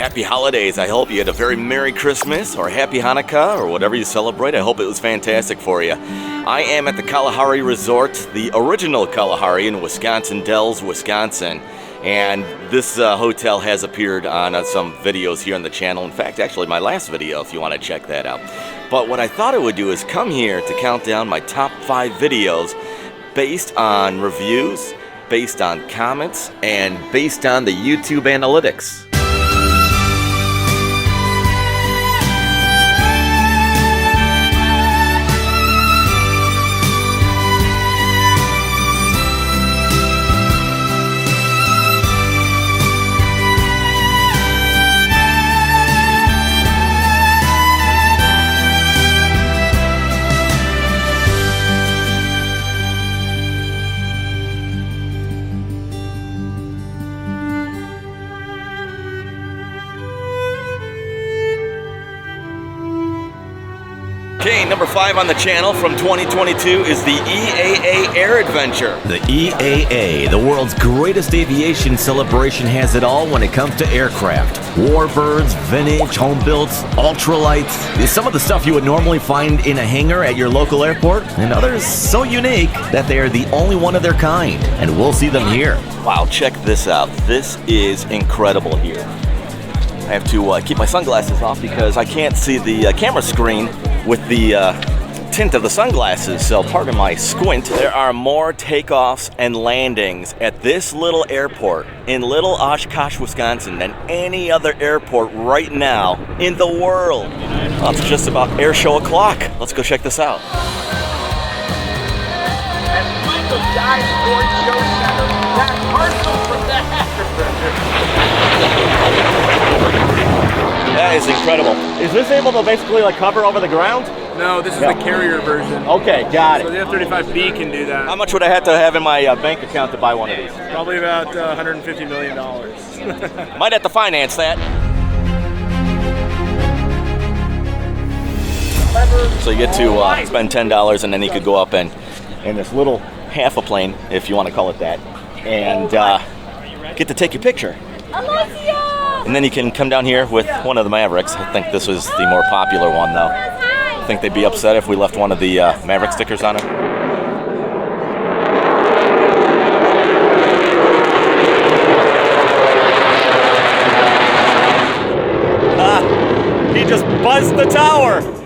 Happy holidays. I hope you had a very Merry Christmas or Happy Hanukkah or whatever you celebrate. I hope it was fantastic for you. I am at the Kalahari Resort, the original Kalahari in Wisconsin Dells, Wisconsin. And this hotel has appeared on some videos here on the channel. In fact, actually my last video if you want to check that out. But what I thought I would do is come here to count down my top 5 videos based on reviews, based on comments, and based on the YouTube analytics. Okay, number 5 on the channel from 2022 is the EAA Air Venture. The EAA, the world's greatest aviation celebration, has it all when it comes to aircraft. Warbirds, vintage, home builds, ultralights. Is some of the stuff you would normally find in a hangar at your local airport, and others so unique that they are the only one of their kind. And we'll see them here. Wow, check this out. This is incredible here. I have to keep my sunglasses off because I can't see the camera screen with the tint of the sunglasses, so pardon my squint. There are more takeoffs and landings at this little airport in Little Oshkosh, Wisconsin than any other airport right now in the world. Well, it's just about air show o'clock. Let's go check this out. That is incredible. Is this able to basically like hover over the ground? No, this is the carrier version. Okay, got it. So the F-35B can do that. How much would I have to have in my bank account to buy one of these? Probably about $150 million. Might have to finance that. So you get to spend $10 and then you could go up in this little half a plane, if you want to call it that, and get to take your picture. And then you can come down here with one of the Mavericks. I think this was the more popular one, though. I think they'd be upset if we left one of the Maverick stickers on it. He just buzzed the tower!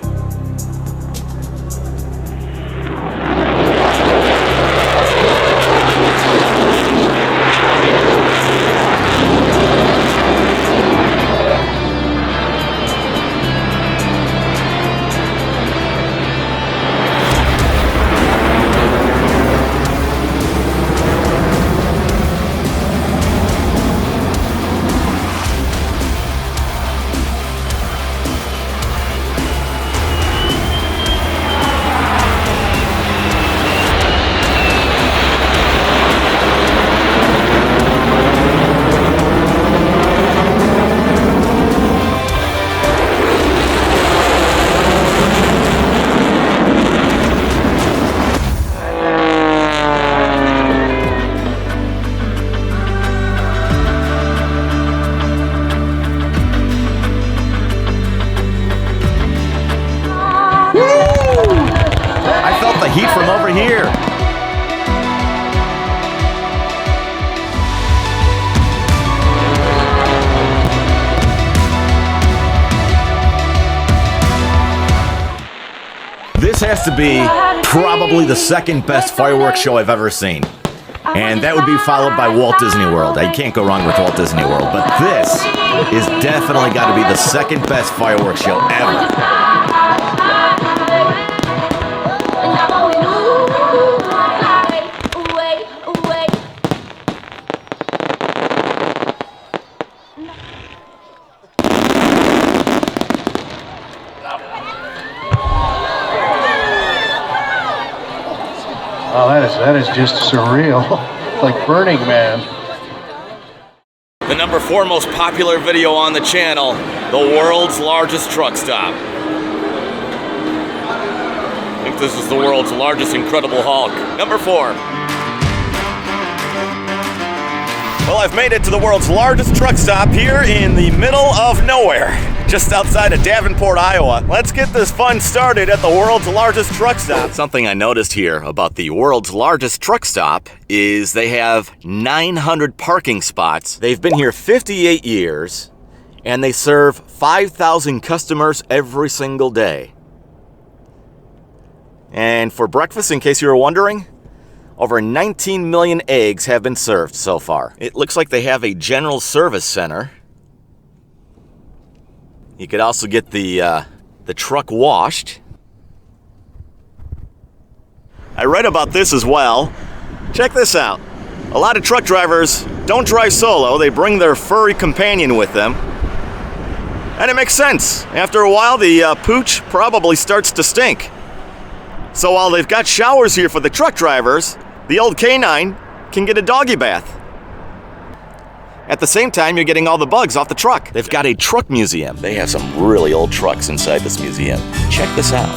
Heat from over here. This has to be probably the second best fireworks show I've ever seen. And that would be followed by Walt Disney World. You can't go wrong with Walt Disney World. But this is definitely got to be the second best fireworks show ever. Oh, that is just surreal. Like Burning Man. The number 4 most popular video on the channel, the world's largest truck stop. I think this is the world's largest Incredible Hulk. Number 4. Well, I've made it to the world's largest truck stop here in the middle of nowhere, just outside of Davenport, Iowa. Let's get this fun started at the world's largest truck stop. Something I noticed here about the world's largest truck stop is they have 900 parking spots. They've been here 58 years, and they serve 5,000 customers every single day. And for breakfast, in case you were wondering, over 19 million eggs have been served so far. It looks like they have a general service center. You could also get the truck washed. I read about this as well. Check this out. A lot of truck drivers don't drive solo. They bring their furry companion with them. And it makes sense. After a while, the pooch probably starts to stink. So while they've got showers here for the truck drivers, the old canine can get a doggy bath. At the same time, you're getting all the bugs off the truck. They've got a truck museum. They have some really old trucks inside this museum. Check this out.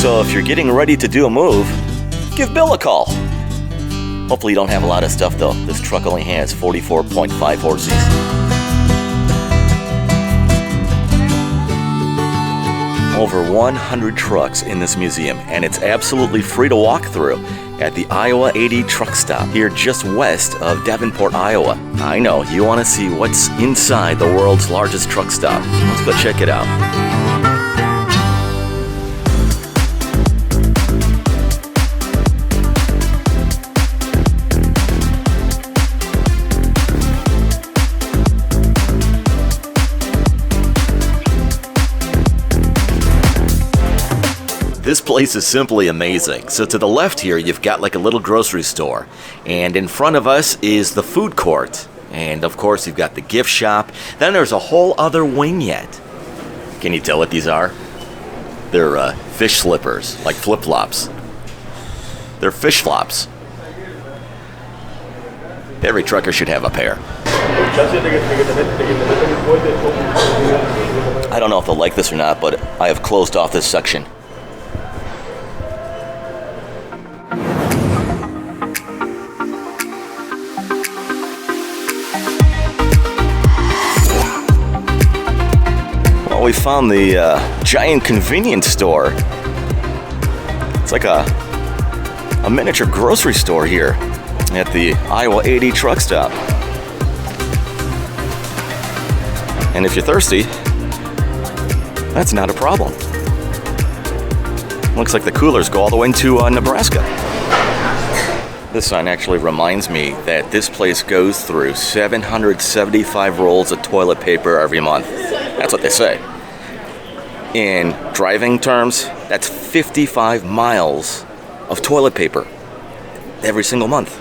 So if you're getting ready to do a move, give Bill a call. Hopefully you don't have a lot of stuff though. This truck only has 44.5 horses. Over 100 trucks in this museum, and it's absolutely free to walk through at the Iowa 80 truck stop here just west of Davenport, Iowa. I know, you want to see what's inside the world's largest truck stop. Let's go check it out. This place is simply amazing. So to the left here, you've got like a little grocery store. And in front of us is the food court. And of course, you've got the gift shop. Then there's a whole other wing yet. Can you tell what these are? They're fish slippers, like flip-flops. They're fish flops. Every trucker should have a pair. I don't know if they'll like this or not, but I have closed off this section. We found the giant convenience store. It's like a miniature grocery store here at the Iowa 80 truck stop. And if you're thirsty, that's not a problem. Looks like the coolers go all the way into Nebraska. This sign actually reminds me that this place goes through 775 rolls of toilet paper every month. That's what they say. In driving terms, that's 55 miles of toilet paper every single month.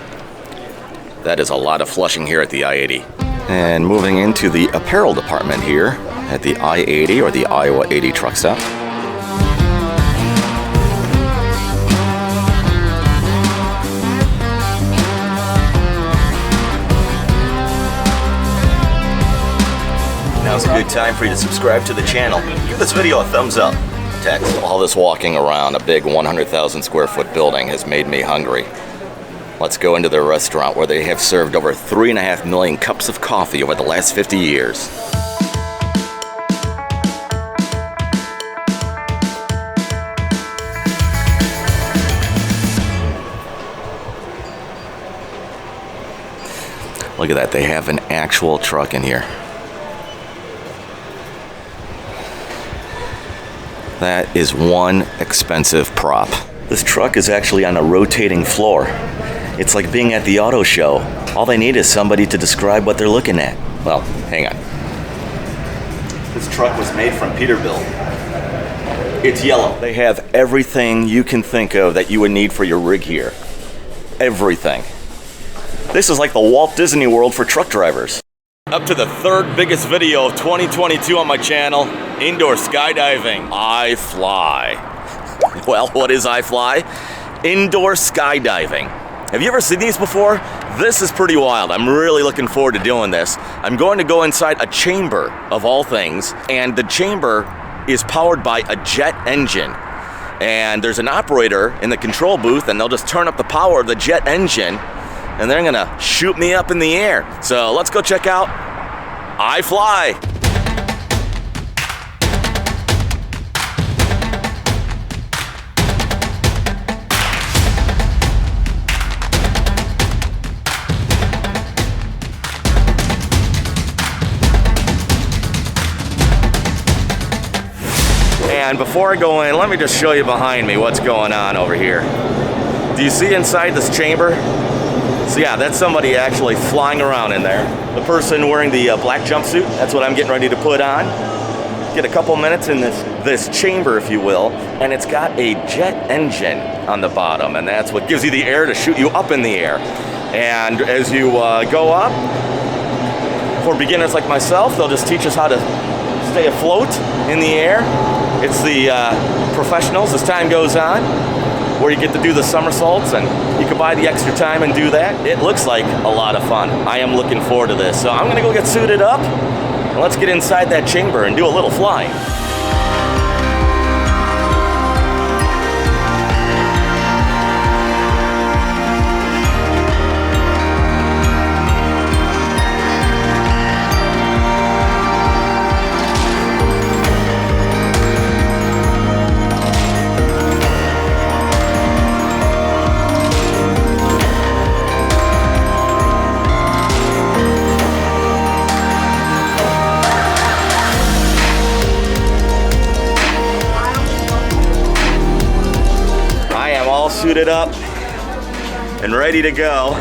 That is a lot of flushing here at the I-80. And moving into the apparel department here at the I-80 or the Iowa 80 truck stop. Now's a good time for you to subscribe to the channel. Give this video a thumbs up. Text. All this walking around a big 100,000 square foot building has made me hungry. Let's go into their restaurant where they have served over 3.5 million cups of coffee over the last 50 years. Look at that, they have an actual truck in here. That is one expensive prop. This truck is actually on a rotating floor. It's like being at the auto show. All they need is somebody to describe what they're looking at. Well, hang on. This truck was made from Peterbilt. It's yellow. They have everything you can think of that you would need for your rig here. Everything. This is like the Walt Disney World for truck drivers. Up to the third biggest video of 2022 on my channel, indoor skydiving. I fly. Well, what is I fly? Indoor skydiving. Have you ever seen these before? This is pretty wild. I'm really looking forward to doing this. I'm going to go inside a chamber, of all things, and the chamber is powered by a jet engine. And there's an operator in the control booth, and they'll just turn up the power of the jet engine, and they're gonna shoot me up in the air. So let's go check out I Fly. And before I go in, let me just show you behind me what's going on over here. Do you see inside this chamber? So yeah, that's somebody actually flying around in there. The person wearing the black jumpsuit, that's what I'm getting ready to put on. Get a couple minutes in this chamber, if you will, and it's got a jet engine on the bottom, and that's what gives you the air to shoot you up in the air. And as you go up, for beginners like myself, they'll just teach us how to stay afloat in the air. It's the professionals, as time goes on, where you get to do the somersaults, and you can buy the extra time and do that. It looks like a lot of fun. I am looking forward to this. So I'm gonna go get suited up, and let's get inside that chamber and do a little flying. Suited up and ready to go.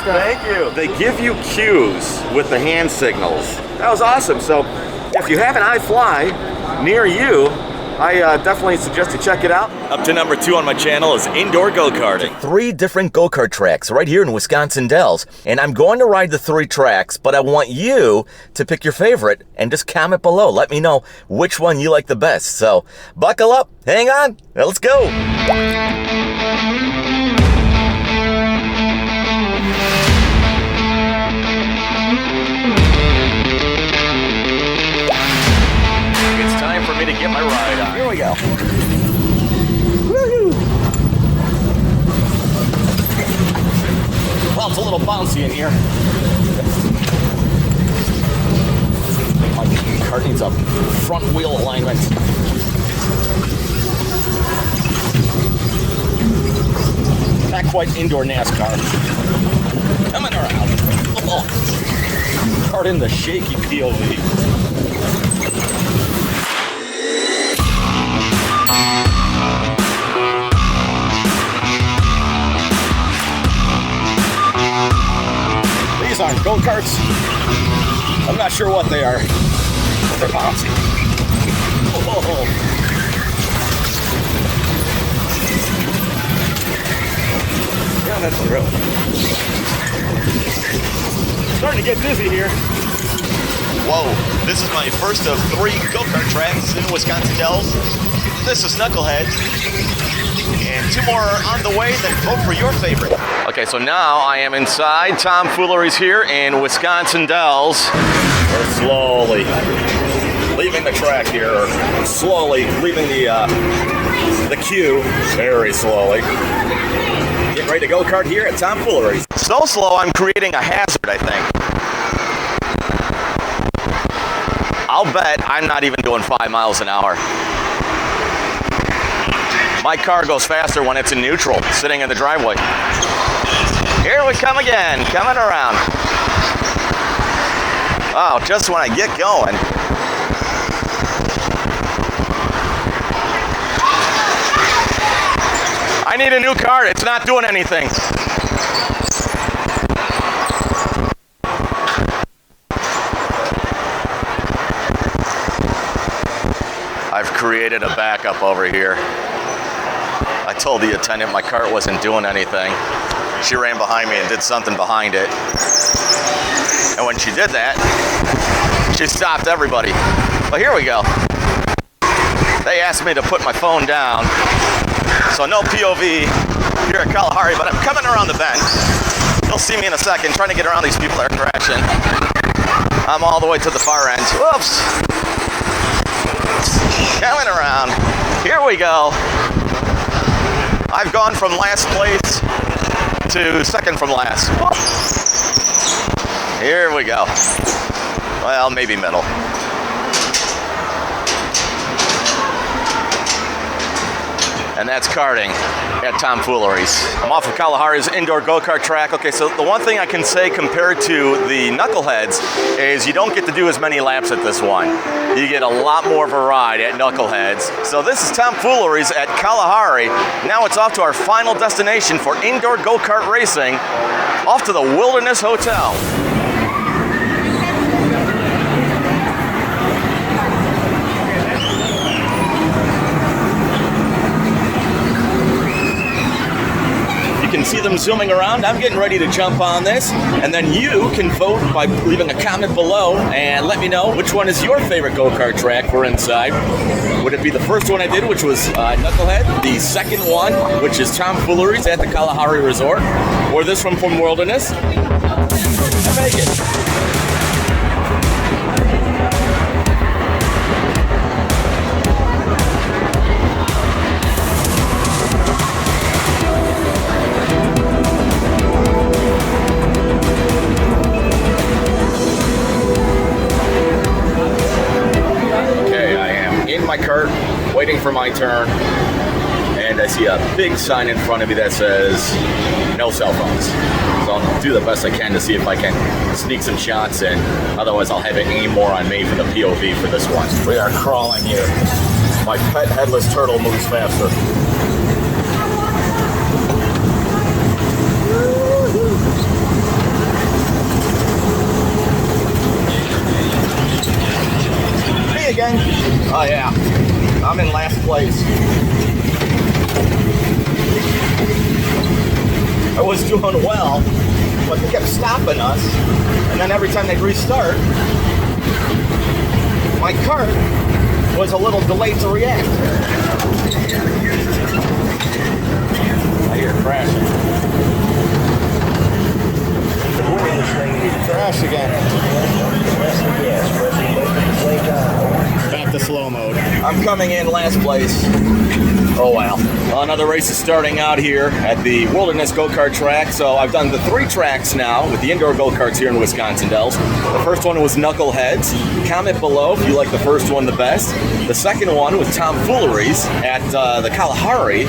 Thank you. They give you cues with the hand signals. That was awesome. So if you have an iFly near you, I definitely suggest you check it out. Up to number 2 on my channel is indoor go-karting. 3 different go-kart tracks right here in Wisconsin Dells. And I'm going to ride the 3 tracks, but I want you to pick your favorite and just comment below. Let me know which one you like the best. So buckle up, hang on, and let's go. For me to get my ride on. Here we go. Woohoo! Well, it's a little bouncy in here. go-kart needs a front wheel alignment. Not quite indoor NASCAR. Coming around. Oh. Pardon the shaky POV. These aren't go-karts. I'm not sure what they are, but they're bouncy. Oh. Yeah, that's real. Starting to get dizzy here. Whoa, this is my first of 3 go-kart tracks in Wisconsin Dells. This is Knucklehead. And 2 more on the way, then vote for your favorite. Okay, so now I am inside Tomfoolery's here in Wisconsin Dells. We're slowly leaving the track here, or slowly leaving the queue, very slowly. Getting ready to go-kart here at Tomfoolery's. So slow, I'm creating a hazard, I think. I'll bet I'm not even doing 5 miles an hour. My car goes faster when it's in neutral, sitting in the driveway. Here we come again, coming around. Oh, just when I get going. I need a new car, it's not doing anything. I've created a backup over here. I told the attendant my cart wasn't doing anything. She ran behind me and did something behind it. And when she did that, she stopped everybody. But here we go. They asked me to put my phone down. So no POV here at Kalahari, but I'm coming around the bend. You'll see me in a second, trying to get around these people that are crashing. I'm all the way to the far end. Whoops. Coming around. Here we go. I've gone from last place to second from last. Here we go. Well, maybe middle. And that's karting at Tomfoolery's. I'm off of Kalahari's indoor go-kart track. Okay, so the one thing I can say compared to the Knuckleheads is you don't get to do as many laps at this one. You get a lot more of a ride at Knuckleheads. So this is Tomfoolery's at Kalahari. Now it's off to our final destination for indoor go-kart racing, off to the Wilderness Hotel. You can see them zooming around. I'm getting ready to jump on this, and then you can vote by leaving a comment below and let me know which one is your favorite go-kart track we're inside. Would it be the first one I did, which was Knucklehead, the second one, which is Tomfoolery's at the Kalahari Resort, or this one from Wilderness? I make it. My cart, waiting for my turn, and I see a big sign in front of me that says no cell phones. So I'll do the best I can to see if I can sneak some shots in. Otherwise, I'll have it aim more on me for the POV for this one. We are crawling here. My pet headless turtle moves faster. Me again. Oh yeah, I'm in last place. I was doing well, but they kept stopping us, and then every time they'd restart, my cart was a little delayed to react. I hear it crashing. Crash again. Back to slow mode. I'm coming in last place. Oh well. Well, another race is starting out here at the Wilderness Go-Kart track. So I've done the 3 tracks now with the indoor go-karts here in Wisconsin Dells. The first one was Knuckleheads. Comment below if you like the first one the best. The second one was Tomfooleries at the Kalahari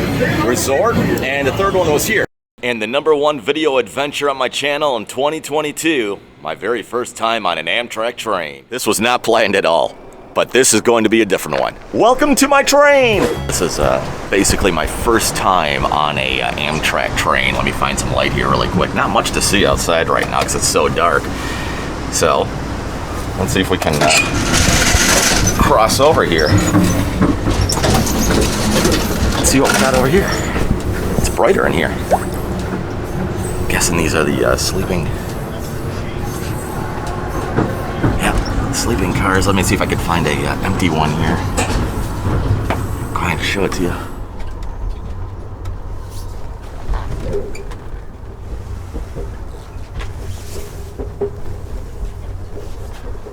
Resort. And the third one was here. And the #1 video adventure on my channel in 2022, my very first time on an Amtrak train. This was not planned at all, but this is going to be a different one. Welcome to my train! This is basically my first time on a Amtrak train. Let me find some light here really quick. Not much to see outside right now because it's so dark. So, let's see if we can cross over here. Let's see what we got over here. It's brighter in here. Guessing these are the sleeping cars. Let me see if I can find a empty one here. Go ahead and show it to you.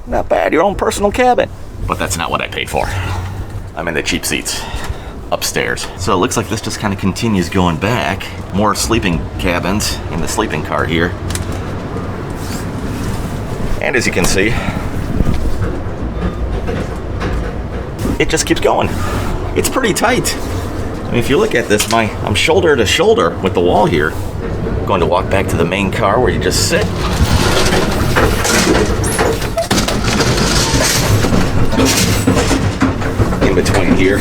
Not bad, your own personal cabin. But that's not what I paid for. I'm in the cheap seats upstairs. So it looks like this just kind of continues going back. More sleeping cabins in the sleeping car here. And as you can see, it just keeps going. It's pretty tight. I mean, if you look at this, I'm shoulder to shoulder with the wall here. I'm going to walk back to the main car where you just sit. In between here.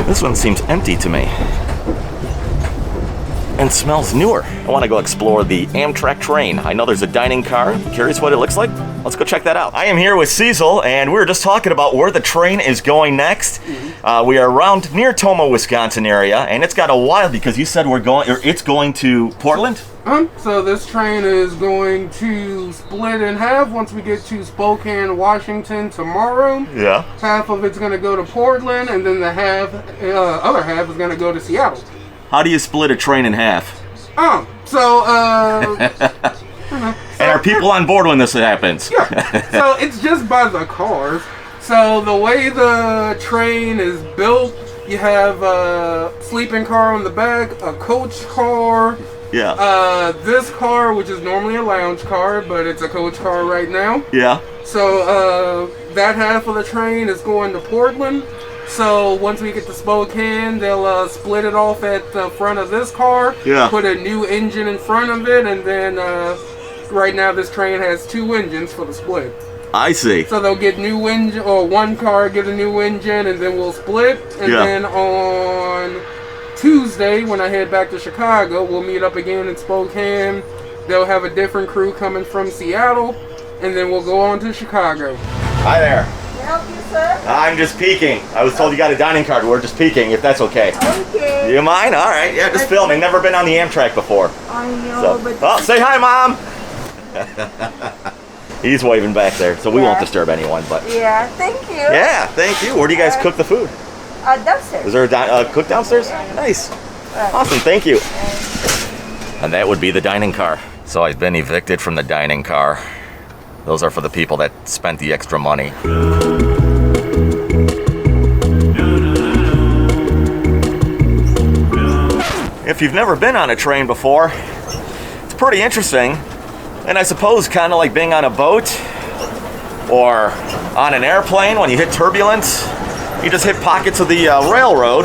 This one seems empty to me and smells newer. I want to go explore the Amtrak train. I know there's a dining car. Curious what it looks like? Let's go check that out. I am here with Cecil, and we were just talking about where the train is going next. We are around near Tomah, Wisconsin area, and it's got a while because you said it's going to Portland? So this train is going to split in half once we get to Spokane, Washington tomorrow. Yeah. Half of it's going to go to Portland, and then the other half is going to go to Seattle. How do you split a train in half? And are people on board when this happens? Yeah. So it's just by the cars. So the way the train is built, you have a sleeping car on the back, a coach car. Yeah. This car, which is normally a lounge car, but it's a coach car right now. Yeah. So that half of the train is going to Portland. So once we get to Spokane, they'll split it off at the front of this car. Yeah. Put a new engine in front of it, and then right now this train has 2 engines for the split. I see. So they'll get new engine, or one car get a new engine, and then we'll split. And then on Tuesday, when I head back to Chicago, we'll meet up again in Spokane. They'll have a different crew coming from Seattle, and then we'll go on to Chicago. Hi there. Can I help you, sir? I'm just peeking. I was told you got a dining car. We're just peeking, if that's okay. Okay. You mind? All right. Yeah, just filming. Never been on the Amtrak before. I know, but... Oh, say hi, Mom! He's waving back there, so we won't disturb anyone, but... Yeah, thank you. Yeah, thank you. Where do you guys cook the food? Downstairs. Is there a cook downstairs? Yeah. Nice. Awesome, thank you. And that would be the dining car. So I've been evicted from the dining car. Those are for the people that spent the extra money. If you've never been on a train before, it's pretty interesting. And I suppose kind of like being on a boat or on an airplane when you hit turbulence. You just hit pockets of the railroad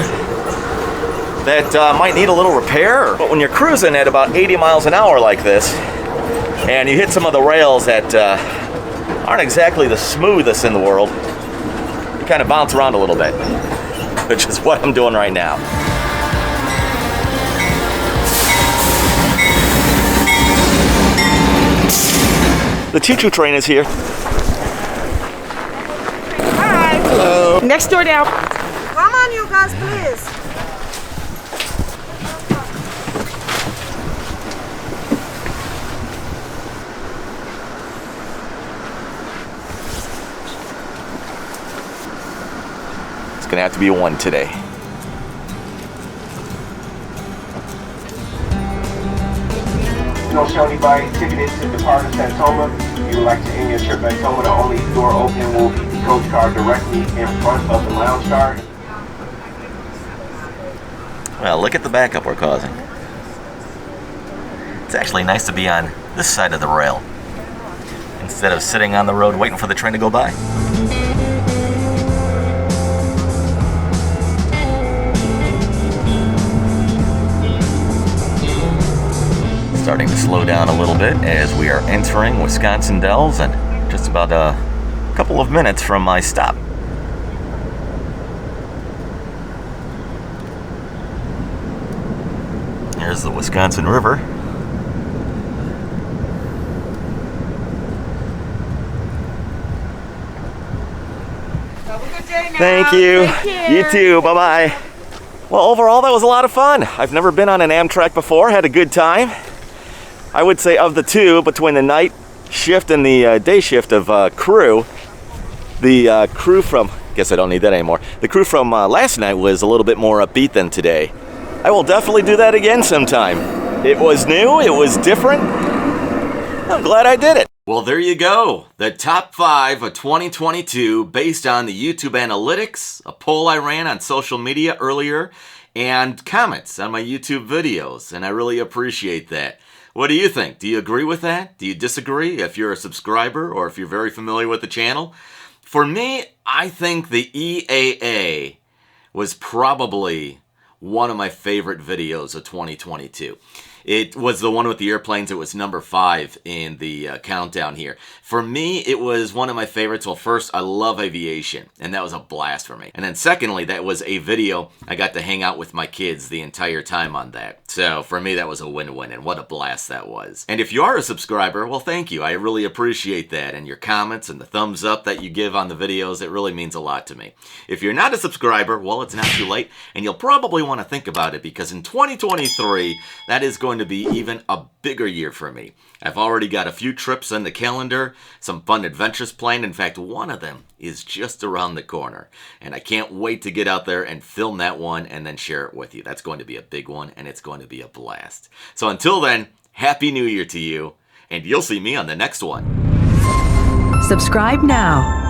that might need a little repair. But when you're cruising at about 80 miles an hour like this, and you hit some of the rails that aren't exactly the smoothest in the world, you kind of bounce around a little bit, which is what I'm doing right now. The choo-choo train is here. Hi. Hello. Next door down. Come on, you guys, please. It's gonna have to be a 1 today. don't show anybody ticketed to depart at Tacoma. If you would like to end your trip at Tacoma, the only door opening will be the coach car directly in front of the lounge car. Well, look at the backup we're causing. It's actually nice to be on this side of the rail instead of sitting on the road waiting for the train to go by. Starting to slow down a little bit as we are entering Wisconsin Dells and just about a couple of minutes from my stop. There's the Wisconsin River. Have a good day now. Thank you. Take care. You too. Bye-bye. Well, overall, that was a lot of fun. I've never been on an Amtrak before. Had a good time. I would say of the two, between the night shift and the day shift of crew, the crew from, guess I don't need that anymore. The crew from last night was a little bit more upbeat than today. I will definitely do that again sometime. It was new, it was different. I'm glad I did it. Well, there you go. The top 5 of 2022 based on the YouTube analytics, a poll I ran on social media earlier, and comments on my YouTube videos, and I really appreciate that. What do you think? Do you agree with that? Do you disagree if you're a subscriber or if you're very familiar with the channel? For me, I think the EAA was probably one of my favorite videos of 2022. It was the one with the airplanes. It was number 5 in the countdown here. For me, it was one of my favorites. Well, first, I love aviation, and that was a blast for me. And then secondly, that was a video I got to hang out with my kids the entire time on that. So for me, that was a win-win, and what a blast that was. And if you are a subscriber, well, thank you. I really appreciate that, and your comments and the thumbs up that you give on the videos, it really means a lot to me. If you're not a subscriber, well, it's not too late, and you'll probably want to think about it, because in 2023, that is going to be even a bigger year for me. I've already got a few trips on the calendar, some fun adventures planned. In fact, one of them is just around the corner, and I can't wait to get out there and film that one and then share it with you. That's going to be a big one, and it's going to be a blast. So until then, Happy New Year to you, and you'll see me on the next one. Subscribe now.